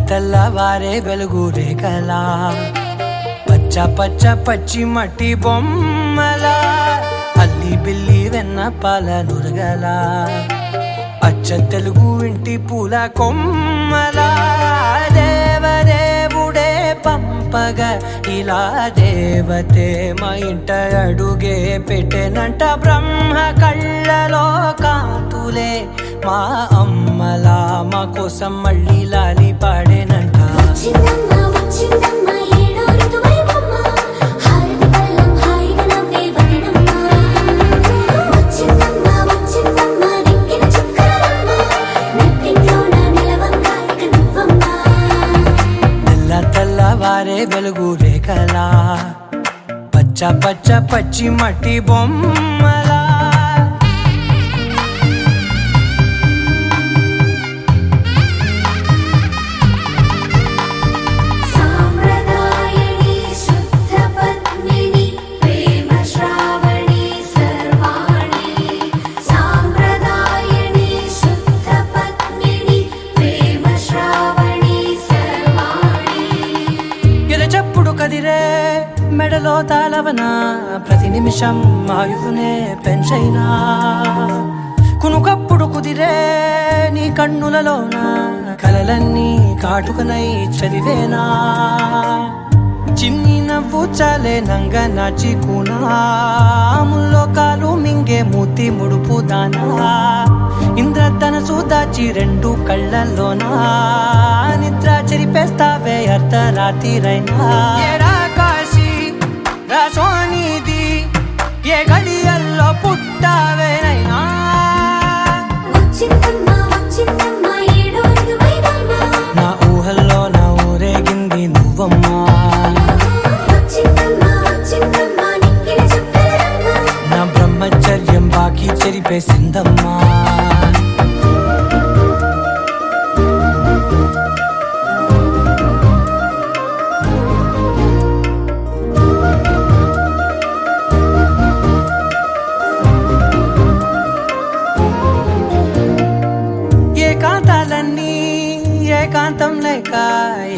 తెల్లవారే వెలుగు రేఖలా పచ్చ పచ్చ పచ్చి మట్టి బొమ్మలా అల్లి బిల్లి వెన్న పాల నురగలా అచ్చ తెలుగు ఇంటి పూల కొమ్మలా దేవదేవుడే పంపగ ఇలా దేవతే మా ఇంట అడుగే పెట్టెనంట బ్రహ్మ కళ్ళలో కాంతులే మా అమ్మలా మా కోసం మళ్ళీ లాలి పాడేనంట. తెల్లవారే వెలుగు రేఖలా పచ్చ పచ్చ పచ్చి మట్టి బొమ్మలా కదిరే మెడలో తాళవన ప్రతి నిమిషం ఆయుధునే పెంచైనా కునుకప్పుడు కుదిరే నీ కన్నులలోన కలలన్నీ కాటుకనై చదివేనా చిన్ని నవ్వు చాలే నంగ నాచి కూనాముల్లో కాలు మింగే మూతి ముడుపు దానా ఇంద్రధనసు దాచి రెండు కళ్ళల్లోనా నిద్ర చెరిపేస్తావే అర్ధరాత్రిరైనా ఏరా కాశీ రాసోనిది ఏ గడియల్లో పుట్టావేనైనా నా ఊహల్లో నా ఊరేగింది నువ్వమ్మా నా బ్రహ్మచర్యం బాకీ చెరిపేసిందమ్మా ఏకాంతాలన్నీ ఏకాంతం లేక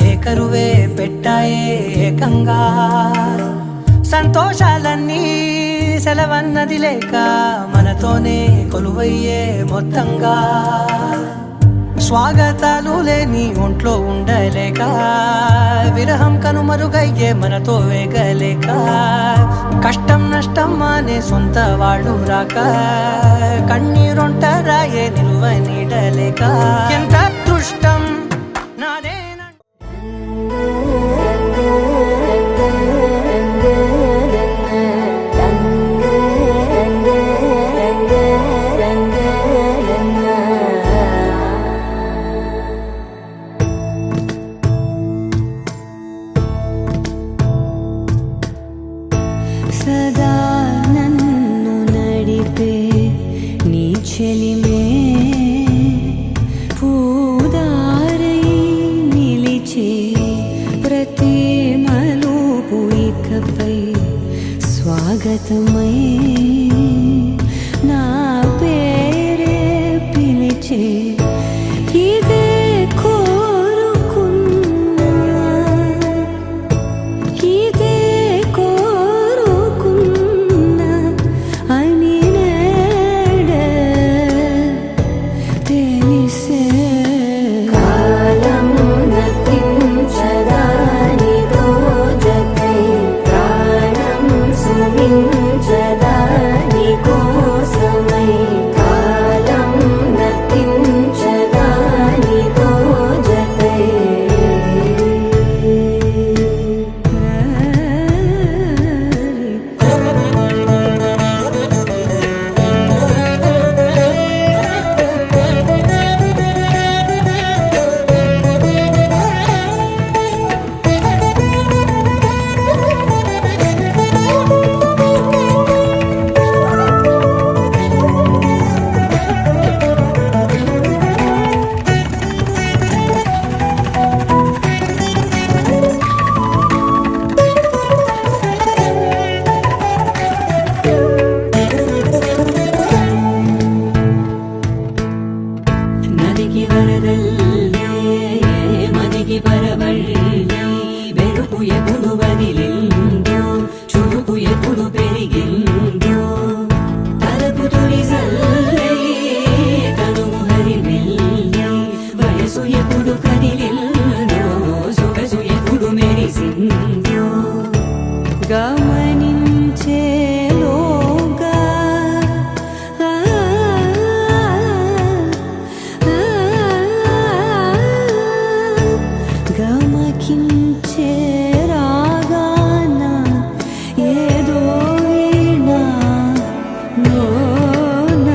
ఏకరువే పెట్టాయే ఏకంగా సంతోషాలన్నీ సెలవన్నది లేక మనతోనే కొలువయ్యే మొత్తంగా స్వాగతాలు లేని ఒంట్లో ఉండలేక విరహం కనుమరుగయ్యే మనతో వేగలేక కష్టం నష్టం అనే సొంత వాళ్ళు రాక కన్నీరొంటరాయే నిలువ నీడలేక ఎంత అదృష్టం నాదే. సదా నన్ను నడిపే నీ చెలిమే జల్లై తనువు హరిమెల్లై వయసు ఎప్పుడు కదిలిందో సొగసు ఎప్పుడు మెరిసిందో గమనించేలోగా గమకించే రాగాన ఏదో వీణా లోన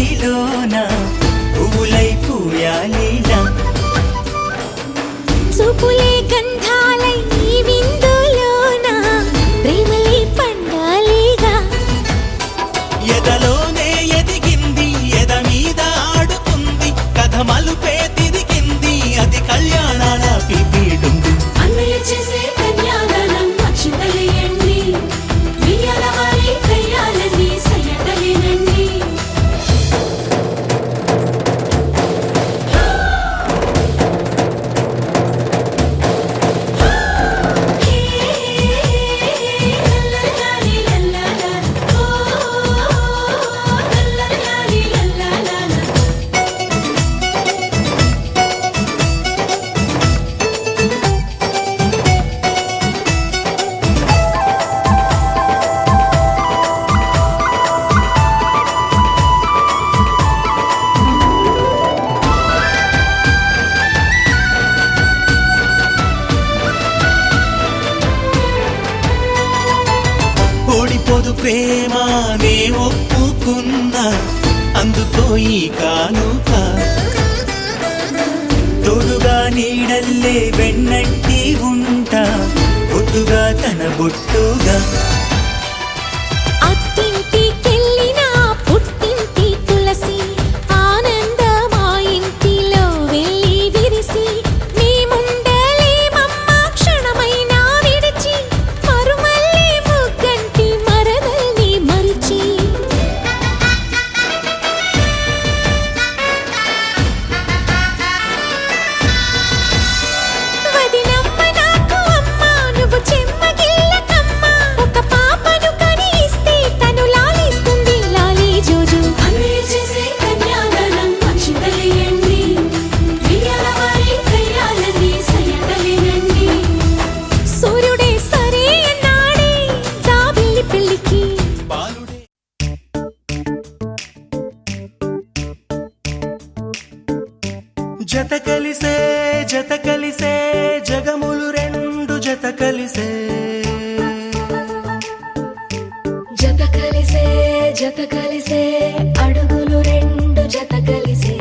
మదిలోన పువ్వులై పూయాలిలా చూపులే గంధాలై ఈ విందులోన ప్రేమలే పండాలిగా ఎదలోనే ఎదిగింది ఎద మీద ఆడుతుంది కథ మలుపే తిరిగింది అది కళ్యాణాల పిపీడుంది అన్నయ్య చేసే కన్యాదానం అక్షింతలేయండి వియ్యాల వారి కయ్యాలని సయ్యటలేనండి లల్లలాలి లల్లలా ఓ లల్లలాలి లల్లలా ఓడిపోదు ప్రేమ నే ఒప్పుకున్నా అందుకో ఈ కానుక తోడుగా నీడల్లే వెన్నంటి ఉంటా బొట్టుగా తన బొట్టుగా అత్తింటికెళ్ళినా పుట్టింటి తులసి ఆనందమా ఇంటిలో వెళ్ళి విరిసి మేముండలేమమ్మ క్షణమైనా విడిచి మరుమల్లే ముగ్గంటి మరదల్ని మరిచి వదినమ్మ నాకు అమ్మ నువ్వు చెమ్మగిల్లకమ్మ ఒక పాపను కని ఇస్తే తను లాలిస్తుంది లాలి జోజు అన్నయ్య చేసే కన్యాదానం అక్షింతలేయండి వియ్యాల వారి కయ్యాలని సయ్యటలేనండి సూర్యుడే సరే అన్నాడే జాబిల్లి పెళ్ళికి బాలుడే జత కలిసే జగములు రెండు జత కలిసే జత కలిసే అడుగులు రెండు జత కలిసే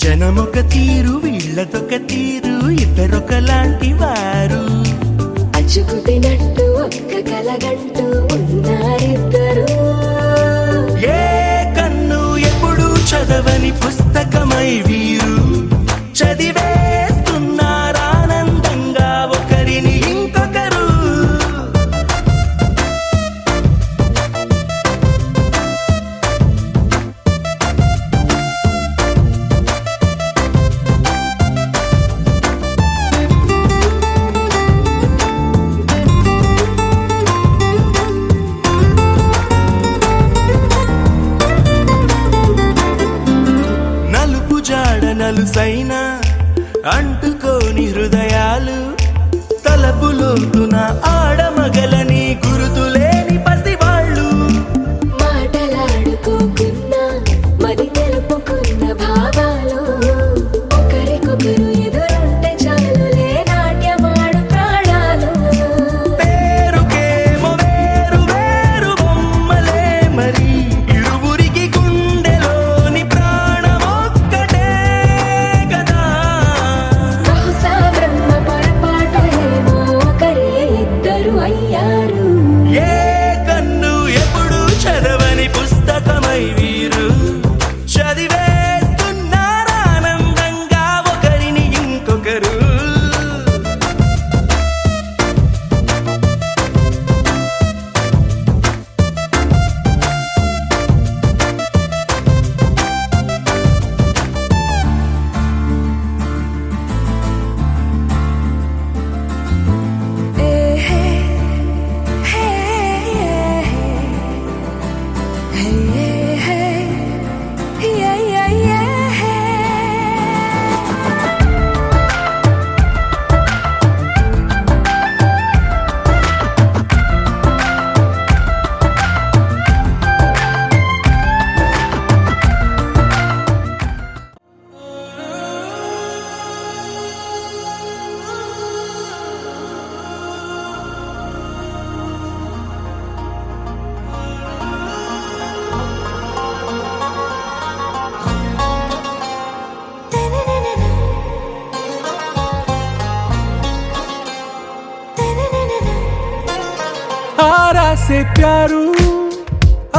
జనమొక తీరు వీళ్ళదొక తీరు ఇద్దరొకలాంటి వారు అచ్చుకుతినట్టు ఒక్క కలగంటూ ఉన్నారిద్దరు ఏ కన్ను ఎప్పుడు చదవని పుస్తకమై వీరు చదివేస్తున్నారానందంగా ఒకరిని ఇంకొకరు నలుపు జాడ నలుసైన అంటుకోని హృదయాలు తలపులోతున ఆడమగలని గురుతులేని పసివాళ్ళు మాటలాడుకోకున్నా మరి తెలుపుకున్న భావాలు ఒకరికొకరు ఎదురుంటే చాలులే నాట్యమాడు ప్రాణాలు పేరుకేమో వేరు వేరు బొమ్మలే మరి ఇరువురికి గుండెలోని ప్రాణమొక్కటే కదా బహుశా బ్రహ్మ పొరపాటు ఏమో ఒకరే ఇద్దరు అయ్యారు ఏ కన్ను ఎప్పుడు చదవని పుస్తకమై వీరు చదివేస్తున్నారానందంగా ఒకరిని ఇంకొకరు से प्यारू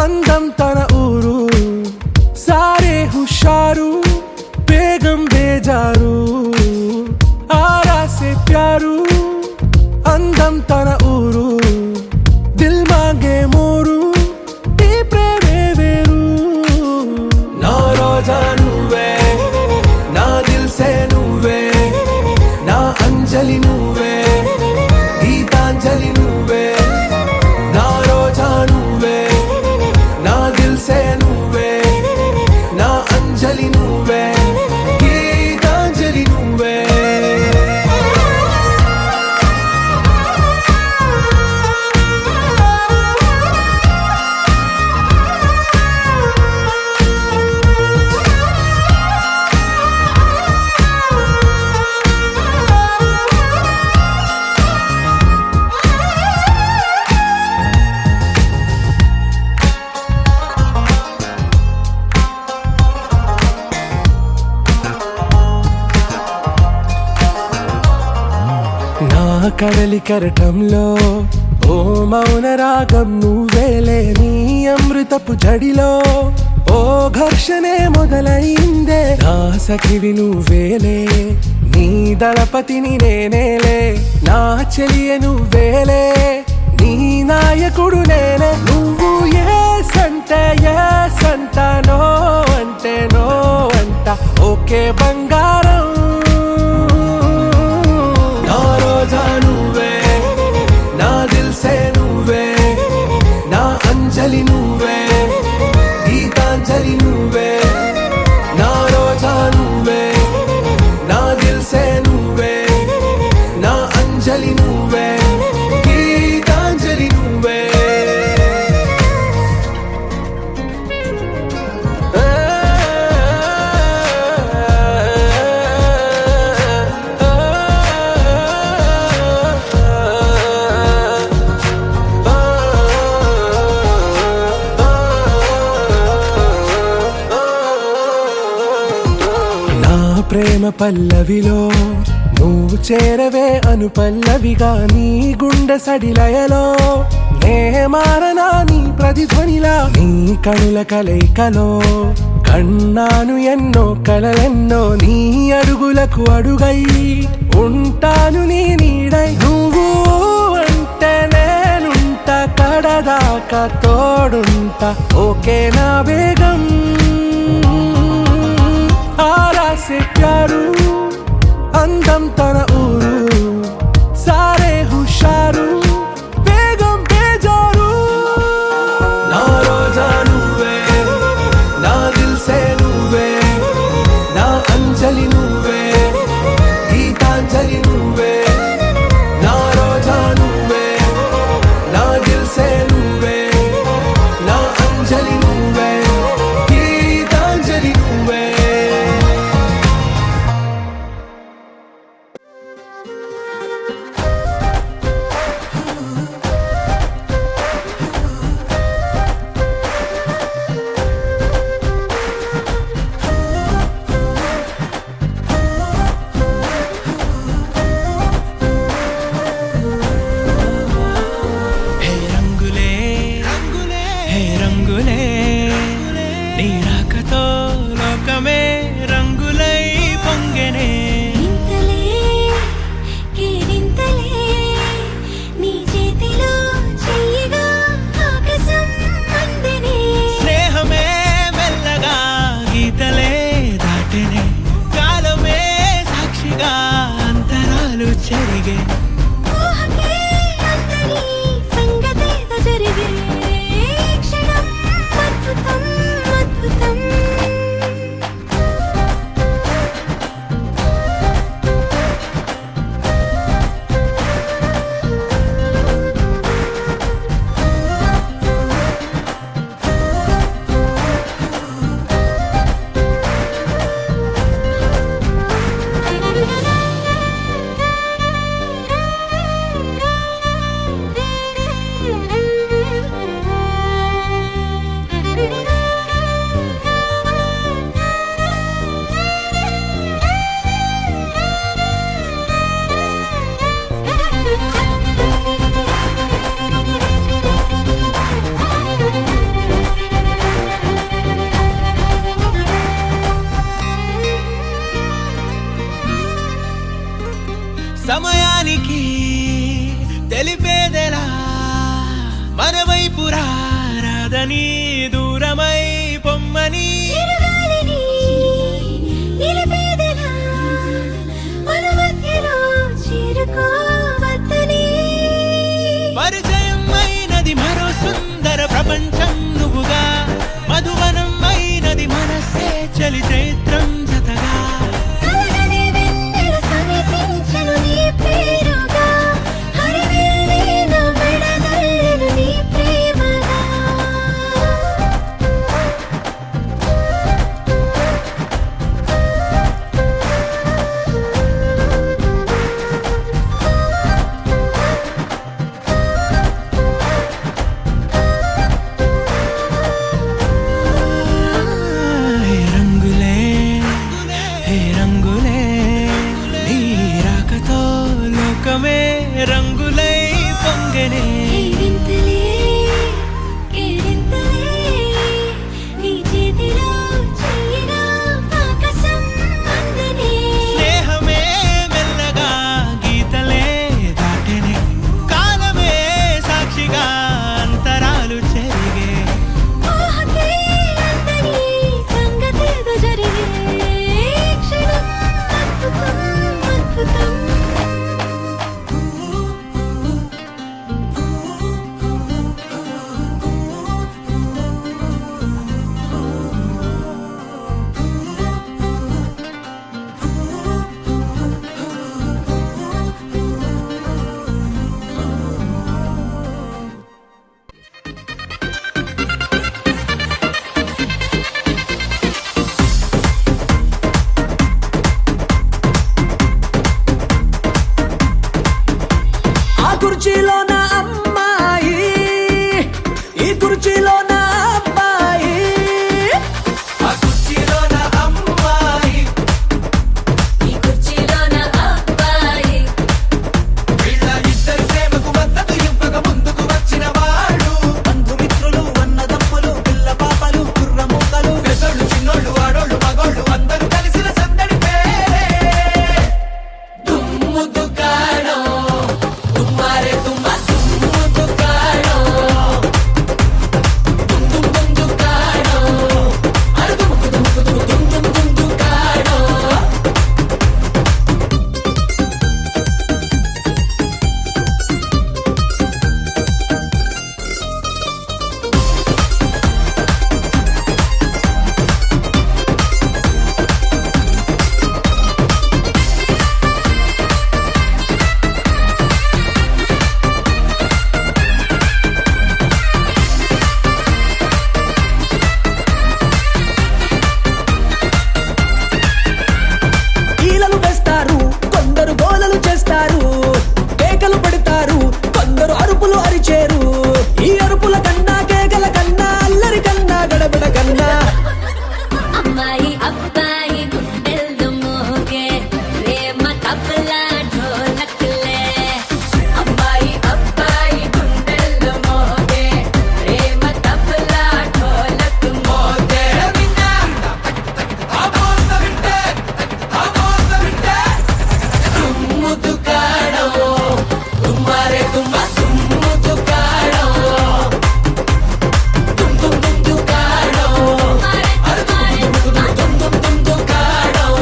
అందం తన ఊరు సారే హుషారు బేగం బేజారు ఆరా సే ప్యారు అందం తన ఊరు దిల్ మాంగే మోరు ఈ ప్రేమే వేరు నా రోజా నువ్వే నా దిల్ సే నువ్వే నా అంజలి నువ్వే గీతాంజలి నువ్వే నా రోజా నువ్వే నా దిల్ సే నువ్వే నా అంజలి నువ్వే గీతాంజలి నువ్వే నా కడలి కరటంలో ఓ మౌన రాగం నువ్వేలే నీ అమృతపు జడిలో ఓ ఘర్షణే మొదలైందే నా సఖివి నువ్వేలే నీ దళపతిని నేనేలే నా చెలియ నువ్వేలే నీ నాయకుడు నేనే నువ్వు ఏ సంట నో అంటే నో అంట ఓకే బంగారం నా రోజా నువ్వే నా దిల్ సే నువ్వే నా అంజలి నువ్వే గీతాంజలి నువ్వే నా రోజా నువ్వే నా దిల్ సే నువ్వే నా అంజలి నువ్వే గీతాంజలి నువ్వే నా ప్రేమ పల్లవిలో నువ్వు చేరవే అను పల్లవిగా నీ గుండె సడిలయలో నే మారనా నీ ప్రతిధ్వనిలా నీ కనుల కలయికలో కన్నాను ఎన్నో కలలెన్నో నీ అడుగులకు అడుగై ఉంటాను నీ నీడై నువ్వు అంటే నేనుంట కడదాకా తోడుంటా ఓకే నా బేగం ఆరా సే ప్యారు అందం తన ఊరు సారే హుషారు బేగం బేజారు నా రోజా నువ్వే నా దిల్ సే నువ్వే నా అంజలి నువ్వే గీతాంజలి నువ్వే నా రోజా నువ్వే నా దిల్ సే నువ్వే నా అంజలి నువ్వే గీతాంజలి నువ్వే దూరమై పొమ్మని చిరుగాలిని నిలిపేదెలా మన మధ్యలో చేరుకోవద్దని పరిచయం అయినది మరో సుందర ప్రపంచం నువ్వుగా మధువనం అయినది మనసే చలి చైత్రం జతగా కలగని వెన్నెల సమీపించను నీ పేరుగా హరివెల్లి నా మెడదల్లెను నీ ప్రేమగా హే రంగులే హే రంగులే నీ రాకతో లోకమే రంగులై పొంగనే వింతలే కేరింతలే నీ చేతిలో చెయ్యిగా ఆకాశం అందనే స్నేహమే మెల్లగా గీతలే దాటెనే కాలమే సాక్షిగా అంతరాలు చెరిగే ఊహకే అందని సంగతేదో జరిగే క్షణం అద్భుతం అద్భుతం ఆ కుర్చీలో నా అమ్మాయి ఈ కుర్చీలో నా అబ్బాయి ఆ కుర్చీలో నా అమ్మాయి ఈ కుర్చీలో నా అబ్బాయి వీళ్ళ ఇద్దరి ప్రేమకు మద్దతు ఇవ్వక ముందుకు వచ్చిన వాడు బంధుమిత్రులు అన్నదమ్ములు పిల్ల పాపలు కుర్రమూకలు పెద్దోళ్ళు చిన్నోళ్ళు ఆడోళ్ళు మగోళ్ళు అందరూ కలిసిన సందడి పేరే దుమ్ము దుకాణం తుమ్మారే తుమ్మ దుమ్ము దుకాణం దుమ్ దుమ్ దుమ్ దుకాణం అరు దుమ్ము దుమ్ము దుమ్ము దుమ్ దుమ్ దుమ్ దుకాణం ఈలలు వేస్తారు కొందరు గోలలు చేస్తారు కేకలు పెడతారు కొందరు అరుపులు అరిచేరు ఈ అరుపుల కన్నా కేకల కన్నా అల్లరి కన్నా గడబిడ కన్నా అమ్మాయి అబ్బాయి గుండెల్లో మోగే ప్రేమ తబలా ఢోలక్లే అమ్మాయి అబ్బాయి గుండెల్లో మోగే ప్రేమ తబలా ఢోలక్ మోతే విన్నా ఆ మోత వింటే దుమ్ము దుకాణం తుమ్మారే తుమ్మ దుమ్ము దుకాణం దుమ్ దుమ్ దుమ్ దుకాణం అరు దుమ్ దుమ్ దుమ్ దుమ్ దుమ్ దుకాణం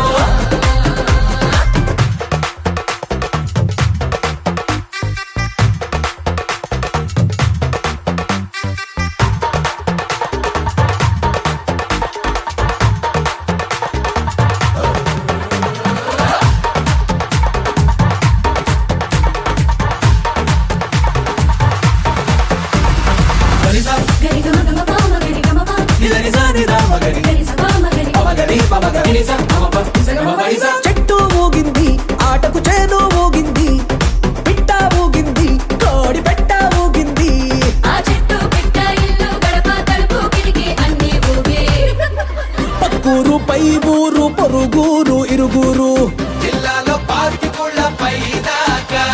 చెట్టు ఊగింది ఆటకు చేను ఊగింది పిట్ట ఊగింది కోడి పెట్ట ఊగింది ఆ చెట్టు పిట్ట ఇల్లు గడప తలుపు కిటికీ అన్ని ఊగే పక్కూరు పై ఊరు పొరుగురు ఇరుగురు జిల్లాలో పార్టీ పై దాకా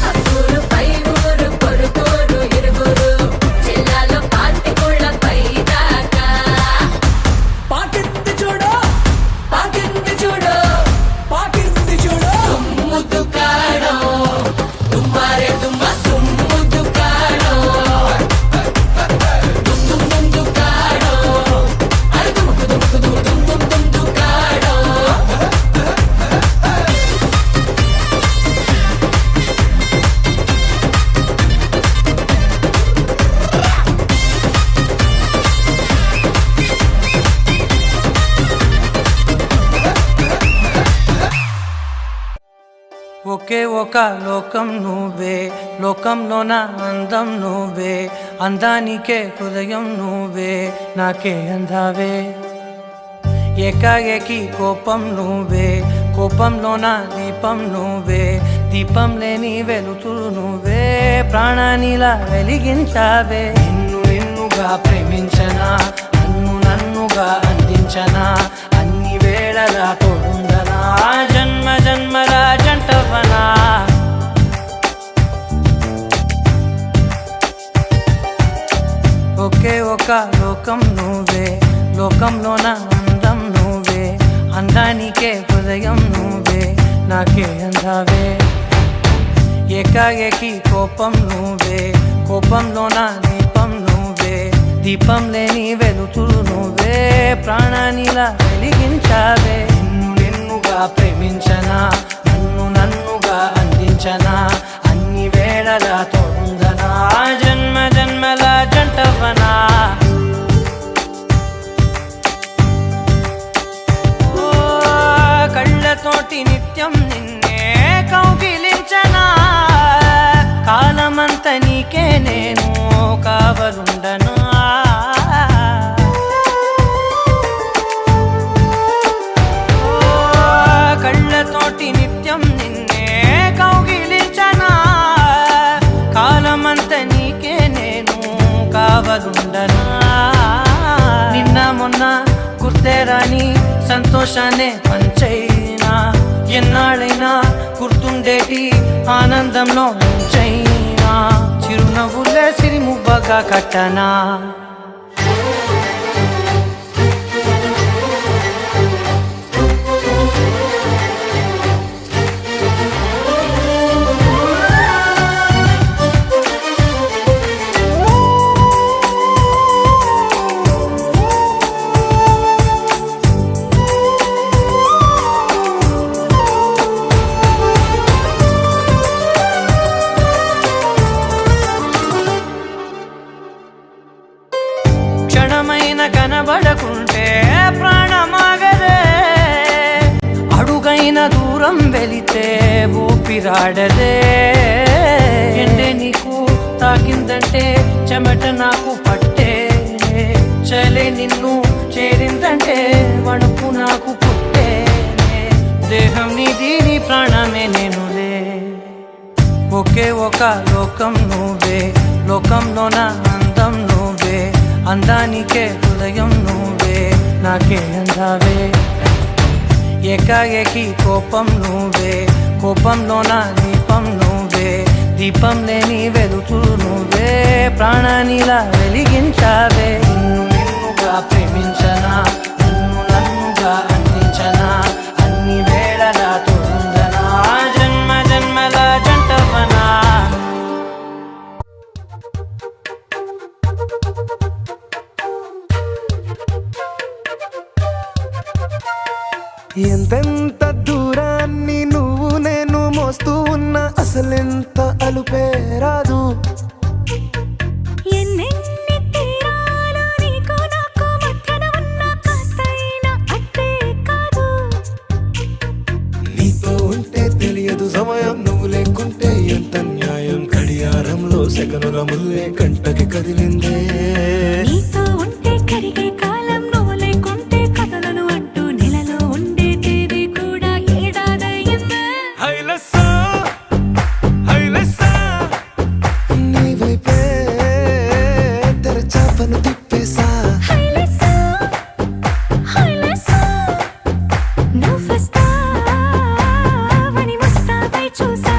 అక్కూరు పై ఊరు పొరుగురు ఇరుగురు జిల్లాలో పార్టీ పై దాకా పాకింది చూడు పాకింది చూడు పాకింది చూడు దుమ్ము దుకాణం తుమ్మారే తుమ్మ దుమ్ము దుకాణం దుమ్ దుమ్ దుమ్ ఒకే ఒక లోకం నువ్వే, లోకంలో నా అందం నువ్వే, అందానికే హృదయం నువ్వే, నాకే అందావే. ఏకాఏకి కోపం నువ్వే, కోపంలో నా దీపం నువ్వే, దీపం లేని వెలుతురు నువ్వే, ప్రాణానిలా వెలిగించావే. నిన్నుగా ప్రేమించనా, నన్నుగా అందించనా, అన్ని వేళలా తోడుందనా, జన్మ జన్మల జంటవనా. ఒకే ఒక లోకం నువ్వే, లోకంలో నా అందం నువ్వే, అందానికే హృదయం నువ్వే, నాకే అందావే. ఏకాఏకి కోపం నువ్వే, కోపంలో నా దీపం నువ్వే, దీపం లేని వెలుతురు నువ్వే, ప్రాణానిలా వెలిగించావే. నిన్నుగా ప్రేమించనా, నన్నుగా అందించనా, అన్ని వేళలా తోడుందనా, జన్మ జన్మల జంటవనా. కళ్ళతోటి నిత్యం నిన్నే కౌగిలించనా, కాలమంత నీకే నేను కావలుండనా. కళ్ళతోటి నిత్యం నిన్నే కౌగిలించనా, కాలమంత నీకే నేను కావలుండనా. నిన్న మొన్న గుర్తేరాని సంతోషాన్ని పంచైనా, ఎన్నాళ్ళైనా గుర్తుండేటి ఆనందంలో ముంచైనా, చిరునవ్వులే సిరిముబ్బగా కట్టనా. క్షణమైన కనబడకుంటే ప్రాణమాగదే, అడుగైన దూరం వెళితే ఊపిరాడదే. ఎండే నీకు తాకిందంటే చెమట నాకు పట్టే, చలే నిన్ను చేరిందంటే వణుకు నాకు పుట్టే, దేహం నీది నీ ప్రాణమే నేనులే. ఒకే ఒక లోకం నువ్వే, లోకంలో నా అందం నువ్వే, అందానికే హృదయం నువ్వే, నాకే అందావే. ఏకాఏకి కోపం నువ్వే, కోపంలో నా దీపం నువ్వే, దీపం లేని వెలుతురు నువ్వే, ప్రాణానిలా వెలిగించావే. నిన్నుగా ప్రేమించనా, నన్నుగా అందించనా, అన్ని వేళలా తోడుందనా, జన్మ జన్మల జంటవనా. ఎంతెంత దూరాన్ని నువ్వు నేను మోస్తూ ఉన్నా, అసలెంత అలుపే రాదు. ఎన్నెన్ని తీరాలు నీకు నాకు మధ్యన ఉన్న కాస్తైనా అట్టే కాదు. నీతో ఉంటే తెలియదు సమయం, నువ్వు లేకుంటే ఎంత న్యాయం, గడియారంలో సెకనుల ముల్లే కంటకి కదిలిందే. నీతో ఉంటే కరిగే కాలం, నువ్వు లేకుంటే కథలను అంటూ నెలలో ఉండే తేదీ కూడా ఏడాదయ్యిందే. హైలెస్సా హైలెస్సా, నీ వైపే తెరచాపను తిప్పేసా. హైలెస్సా హైలెస్సా, నువ్వు వస్తావని ముస్తాబై చూసా.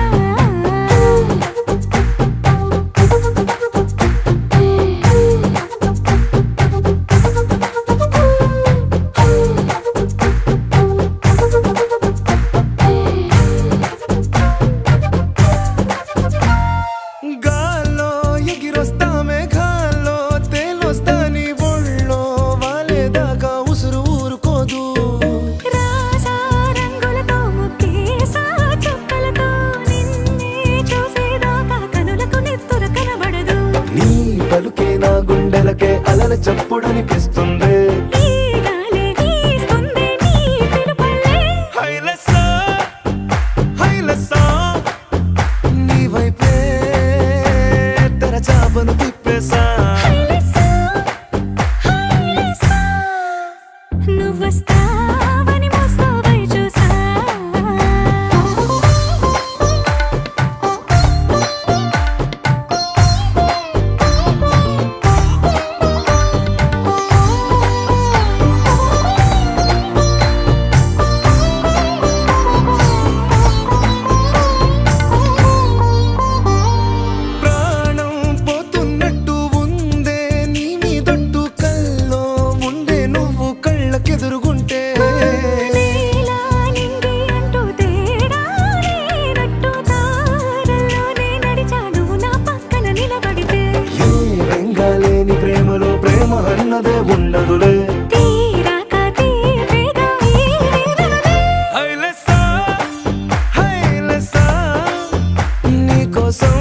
గాల్లో ఎగిరొస్తా మేఘాల్లో తేలొస్తా, నీ ఒళ్ళో వాలేదాకా ఉసురు ఊరుకోదు. రాజా రంగులతో ముక్కేసా చుక్కలతో, నిన్నే చూసేదాకా కనులకు నెత్తుర కనబడదు. నీ పలుకే నా గుండెలకే అలల చప్పుడనిపిస్తుంది. ఈ గాలి వీస్తుంది నీ పిలుపులే. హైలెస్సా హైలెస్సా, ఉండదులే తీరాక తీపిగా ఈ వేదనలే. హైలెస్సా హైలెస్సా నీకోసం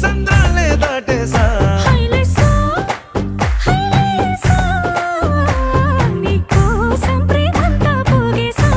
సంద్రాలే దాటేసా హైలెస్సా, హైలెస్సా, నీకోసం ప్రేమంతా పోగేసా.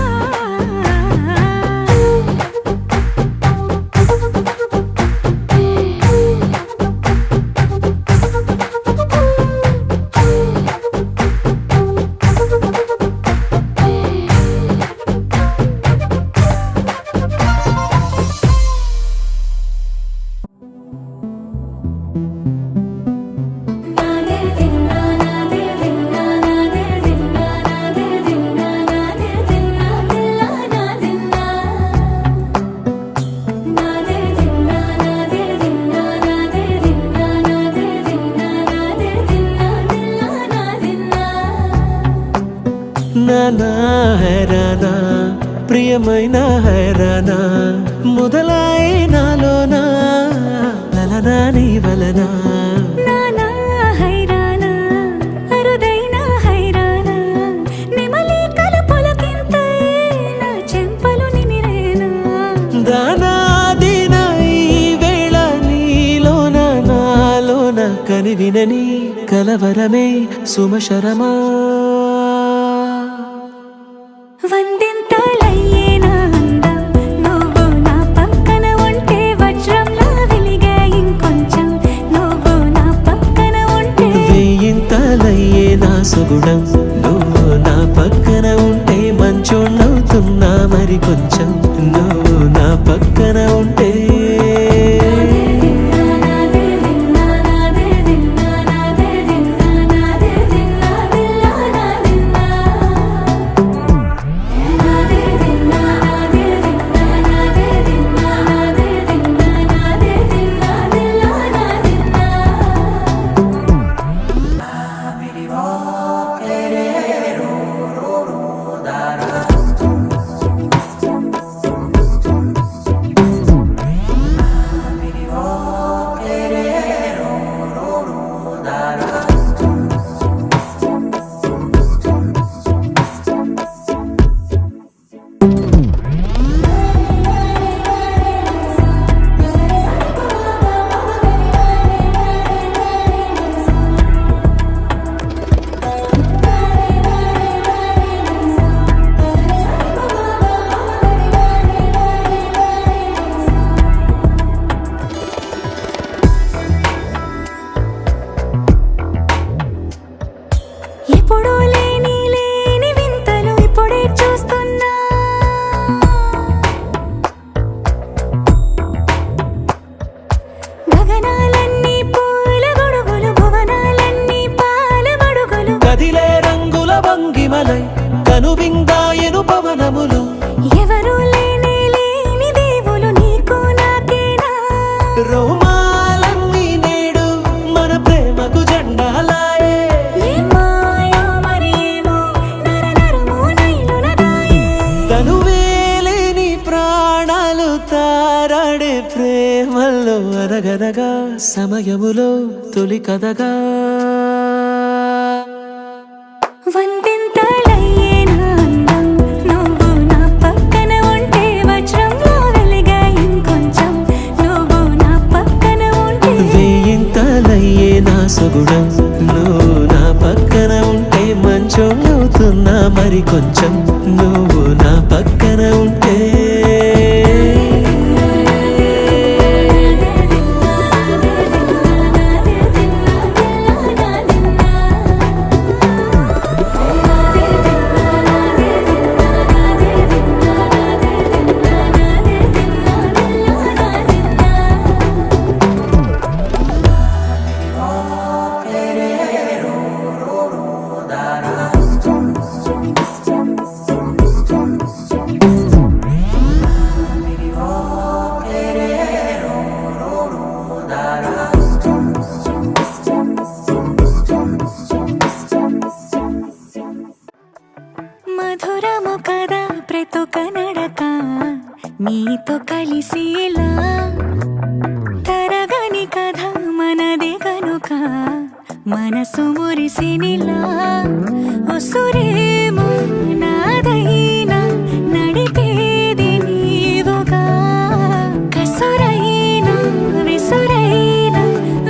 నాదే దిన్నా నాదే దిన్నా నాదే దిన్నా నాదే దిన్నా నాదే దిన్నా దిల్లా నాదిన్నా. నాదే దిన్నా నాదే దిన్నా నాదే దిన్నా నాదే దిన్నా నాదే దిన్నా దిల్లా నాదిన్నా. నానా హైరానా ప్రియమైన హైరానా మొదలాయి నాలోనా లలనా నీ వలనా నానా హైరానా అరుదైన హైరానా నెమలి కలుపులకింతై నా చెంపలు నిమిరేనా. దానాదిన ఈ వేళ నీలోన నాలోన కనివినని కలవరమే సుమశరమా వందింతలయ్యే నా అందం నువ్వు నా పక్కన ఉంటే వజ్రంలా వెలిగే ఇంకొంచెం నువ్వు నా పక్కన ఉంటే. వేయింతలయ్యే నా సుగుణం నువ్వు నా పక్కన ఉంటే మంచోళ్ళవుతున్నా మరి కొంచెం నువ్వు నా పక్కన ఉంటే. నాదే దిన్నా నాదే దిన్నా నాదే దిన్నా నాదే దిన్నా దిల్లా నాదిన్నా. నాదే దిన్నా నాదే దిన్నా నాదే దిన్నా నాదే దిన్నా నాదే దిన్నా దిల్లా నాదిన్నా. ఎప్పుడూ లేని లేని వింతలు ఇప్పుడే చూస్తున్నా. గగనాలన్నీ పూల గొడుగులు భువనాలన్నీ పాల మడుగులు. కదిలే రంగుల భంగిమలై కనువిందాయను పవనములు ఎవరూ లేని లేని దేవులు నీకు నాకేనా. రోమాలన్నీ నేడు మన ప్రేమకు జెండాలాయే ఏ మాయో మరి ఏమో నర నరమో నైలున దాయే. తనువేలేని ప్రాణాలు తారాడే ప్రేమల్లో అనగనగా సమయములో తొలి కథగా వందింతలయ్యే నా అందం నువ్వు నా పక్కన ఉంటే వజ్రంలా వెలిగే ఇంకొంచెం నువ్వు నా పక్కన ఉంటే. వేయింతలయ్యే నా సుగుణం నువ్వు నా పక్కన ఉంటే మంచోళ్ళవుతున్నా మరి కొంచెం నువ్వు నా పక్కన ఉంటే. మధురము కదా ప్రతొక నడక నీతో కలిసేలా తరగని కథ మనదే కనుక మనసు మురిసినిలా ఉసురేమో నాదైనా నడిపేది నీవుగా కసురైన విసురైన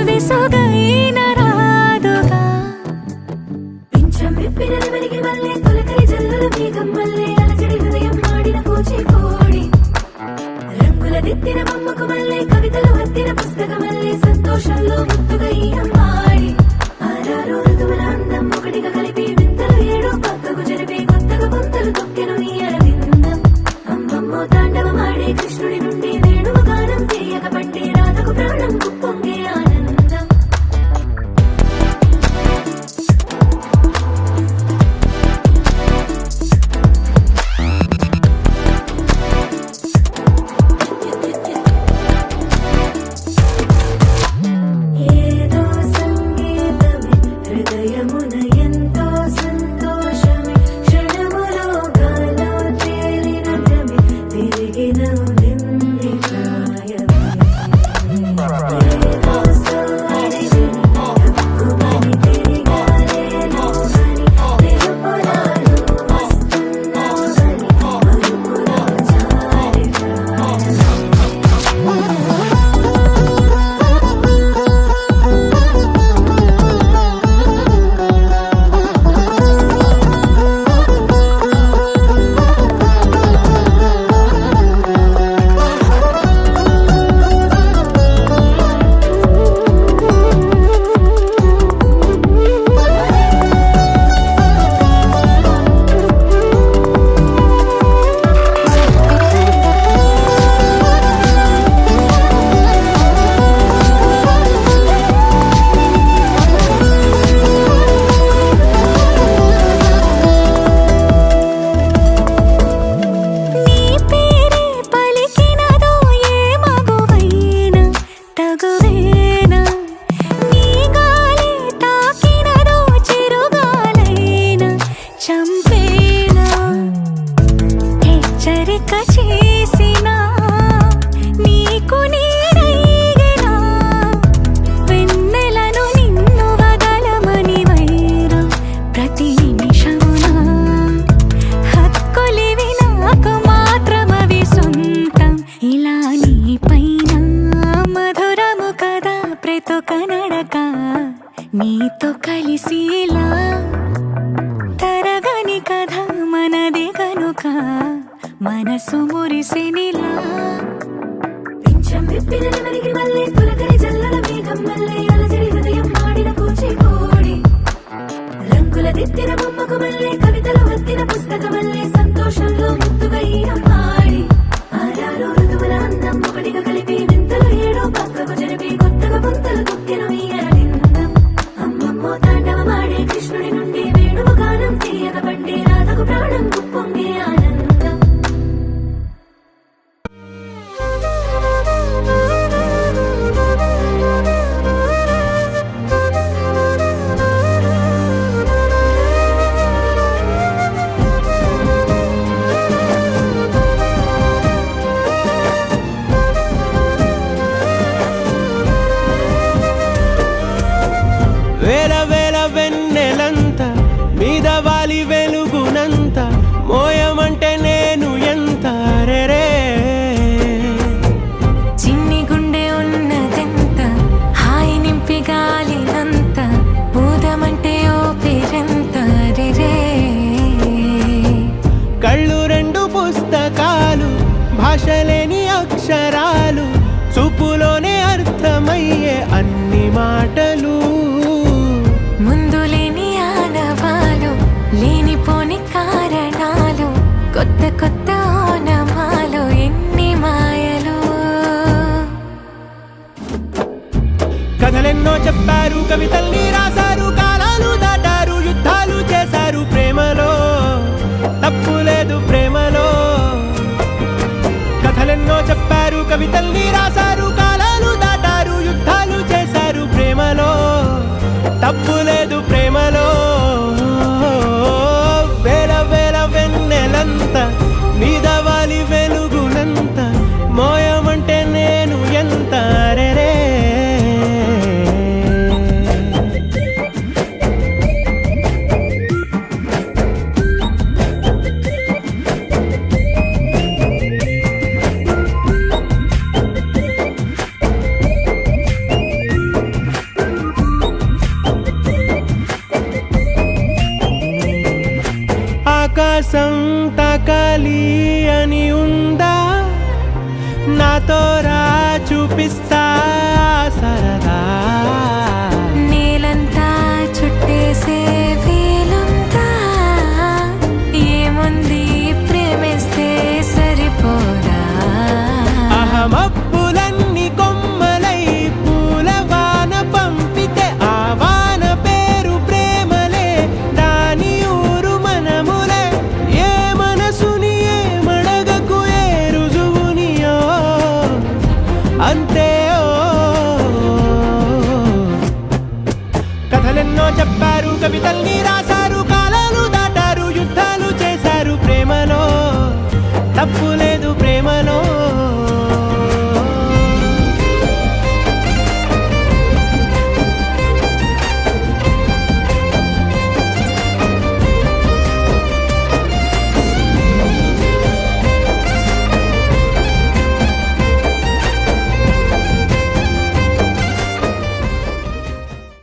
విసుగైన రాదుగా పింఛం విప్పిన వెలిగి వల్లే తొలకరి జల్లుల మేఘం వల్లే అలజడి హృదయం మాడిన కూచిపూడి రంగుల దిద్దిన బొమ్మకు మల్లే కవితలు వత్తిన పుస్తకమల్లే సంతోషంలో ముత్తుగా ఈ అమ్మాడి ఆరారు ఋతువుల అందం ఒకటిగా కలిపి వింతలు ఏడో పక్కకు జరిపి కొత్తగా పొంతలు తొక్కెను ఈ అరవిందం అమ్మమ్మో తాండవమాడే కృష్ణుడి నుండి వేణువు గానం తీయక పట్టే రాధకు ప్రాణం పొంగే ఆనందం ఏదో సంగీతమే హృదయమున ఎంతో సంతోషమే క్షణములో గాలో తేలిన భ్రమే తిరిగి నవ్వింది ప్రాయమే ఏదో సోయని హక్కుమని తిరిగాలేను అని తెలుపులాను వస్తున్నావని మరుపులో జారి ప్రాయమే నీ పేరే పలికినదో ఏ మగువైనా తగువేనా నీ గాలి తాకినదో చిరుగాలైనా చంపేనా హెచ్చరిక చేసినా నీకు నేనైనా వెన్నెలను నిన్ను వదలమని వైరా ప్రతి నిమిషమునా హక్కులివి నాకు మాత్రమవి సొంతం ఇలా నీ పైన మధురము కదా ప్రతొక నడక నీతో కలిసిలా తరగని కథ మనది గనుక మనసు మురిసినిలా పింఛం విప్పిన వెలిగి వల్లే తొలకరి జల్లుల మేఘం వల్లే అలజడి హృదయం మాడిన కూచిపూడి రంగుల దిద్దిన బొమ్మకు మల్లే కవితలు వత్తిన పుస్తకమల్లే సంతోషంలో ముత్తుగా ఈ అమ్మాడి ఆరారు ఋతువుల అందం ఒకటిగా కలిపి వింతలు ఏడో పక్కకు జరిపి కొత్తగా పొంతలు తొక్కెను ఈ అరవిందం అమ్మమ్మో తాండవమాడే కృష్ణుడి నుండి వేణువు గానం తీయక పట్టే రాధకు ప్రాణం పొంగే ఆనందం వేల వేల వెన్నెలంత మీద వాలి వెలుగునంత మోయమంటే నేను ఎంత రెరే చిన్ని గుండె ఉన్నదెంత హాయి నింపి గాలినంత ఊదమంటే ఓ పేరెంత రే కళ్ళు రెండు పుస్తకాలు భాష లేని అక్షరాలు చూపులోనే అర్థమయ్యే అన్ని మాటలు ముందు లేని ఆనవాలు లేనిపోని కారణాలు కొత్త కొత్త ఓనమాలు ఎన్ని మాయలు కథలెన్నో చెప్పారు కవితల్ని రాశారు కాలాలు దాటారు యుద్ధాలు చేశారు ప్రేమలో తప్పు లేదు ప్రేమలో కథలెన్నో చెప్పారు కవితల్ని రాశారు కాలాలు దాటారు యుద్ధాలు చేశారు ప్రేమలో తప్పు లేదు ప్రేమలో వేల వేల వెన్నెలంత మీద వాలి వెలుగునంత మోయమంటే నేను ఎంత రెరే ఆకాశం తాకాలి అని ఉందా, నాతో రా చూపిస్తా సరదా. నేలంతా చుట్టేసే వీలుందా, ఏముంది ప్రేమిస్తే సరిపోదా. అహమప్పులన్నీ కొమ్మలై పూలవాన పంపితే ఆ వాన పేరు ప్రేమలే, దాని ఊరు మనములే. ఏ మనసుని ఏ మడగకు ఏ రుజువునియో అంతే. కథలెన్నో చెప్పారు, కవితల్ని రాశారు.